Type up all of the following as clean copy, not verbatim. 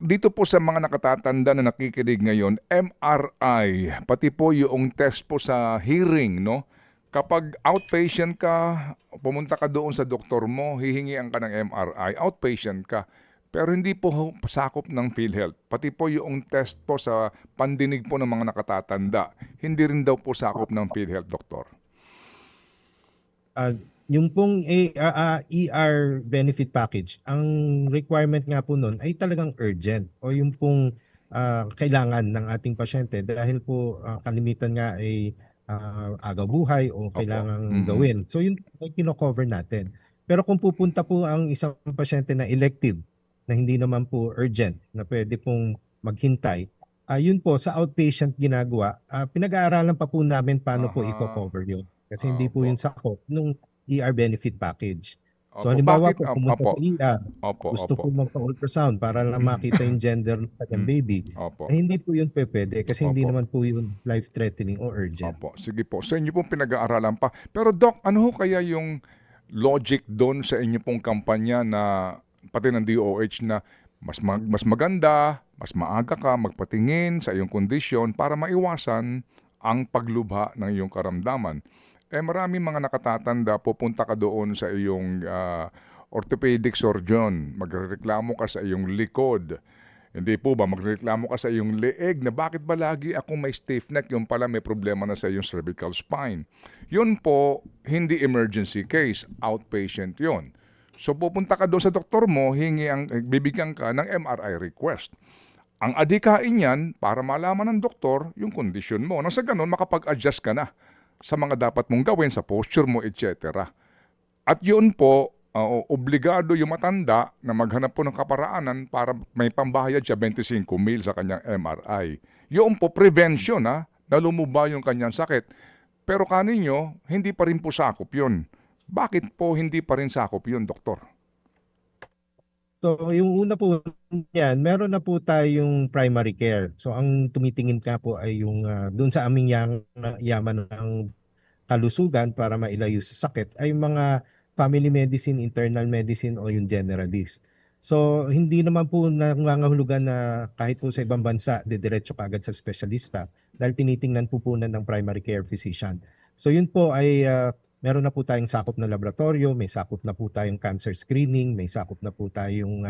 dito po sa mga nakatatanda na nakikinig ngayon, MRI, pati po yung test po sa hearing, no? Kapag outpatient ka, pumunta ka doon sa doktor mo, hihingian ka ng MRI, outpatient ka. Pero hindi po sakop ng PhilHealth. Pati po yung test po sa pandinig po ng mga nakatatanda, hindi rin daw po sakop ng PhilHealth, doktor. Yung pong ER benefit package, ang requirement nga po nun ay talagang urgent o yung pong kailangan ng ating pasyente dahil po kalimitan nga ay agaw buhay o kailangang gawin. So yun ay kino-cover natin. Pero kung pupunta po ang isang pasyente na elective, na hindi naman po urgent, na pwede pong maghintay, yun po sa outpatient ginagawa, pinag-aaralan pa po namin paano po i-cover yun. Kasi hindi po yun sakop nung ER benefit package. So halimbawa po, pumunta sa ER, gusto po magpa-ultrasound para lang makita yung gender ng kanyang baby. Hindi po yun pwede kasi hindi naman po yun life-threatening o urgent. Sige po, sa inyo pong pinag-aaralan pa. Pero Doc, ano ho kaya yung logic doon sa inyo pong kampanya na pati ng DOH na mas maganda, mas maaga ka magpatingin sa iyong kondisyon para maiwasan ang paglubha ng iyong karamdaman? Maraming mga nakatatanda, pupunta ka doon sa iyong orthopedic surgeon, magreklamo ka sa iyong likod. Hindi po ba, magreklamo ka sa iyong leeg na bakit ba lagi ako may stiff neck, yung pala may problema na sa iyong cervical spine. Yun po, hindi emergency case, outpatient yun. So pupunta ka doon sa doktor mo, bibigyan ka ng MRI request. Ang adikain yan para malaman ng doktor yung kondisyon mo. Nang sa ganun, makapag-adjust ka na sa mga dapat mong gawin, sa posture mo, etc. At yun po, obligado yung matanda na maghanap po ng kaparaanan para may pambayad siya 25,000 sa kanyang MRI. Yun po, prevention na lumubha yung kanyang sakit. Pero kaninyo, hindi pa rin po sakop yun. Bakit po hindi pa rin sakop yun, doktor? So yung una po yan, meron na po tayong primary care. So ang tumitingin ka po ay yung doon sa aming yaman ng kalusugan para mailayo sa sakit ay mga family medicine, internal medicine o yung generalist. So hindi naman po nangangahulugan na kahit po sa ibang bansa, diretso ka agad sa espesyalista dahil tinitingnan po ng primary care physician. So yun po ay meron na po tayong sakop na laboratorio, may sakop na po tayong cancer screening, may sakop na po tayong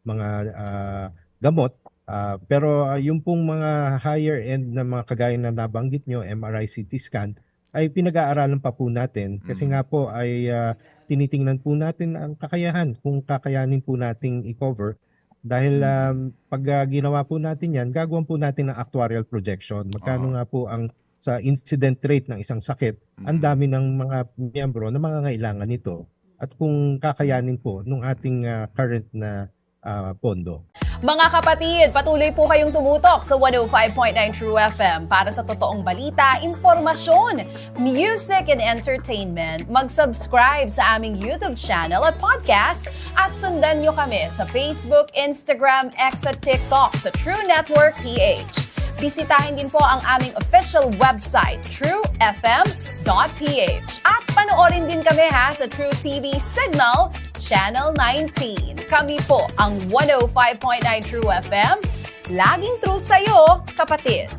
mga gamot. Pero yung pong mga higher end na mga kagaya na nabanggit nyo, MRI, CT scan, ay pinag-aaralan pa po natin. Kasi nga po ay tinitingnan po natin ang kakayahan, kung kakayanin po nating i-cover. Dahil pag ginawa po natin yan, gagawin po natin ng actuarial projection. Magkano nga po ang sa incident rate ng isang sakit, ang dami ng mga miyembro na mangangailangan nito at kung kakayanin po nung ating current na pondo. Mga kapatid, patuloy po kayong tumutok sa 105.9 True FM para sa totoong balita, impormasyon, music and entertainment. Mag-subscribe sa aming YouTube channel at podcast at sundan nyo kami sa Facebook, Instagram, X at TikTok sa True Network PH. Bisitahin din po ang aming official website, truefm.ph. At panoorin din kami sa True TV Signal, Channel 19. Kami po ang 105.9 True FM. Laging true sa'yo, kapatid.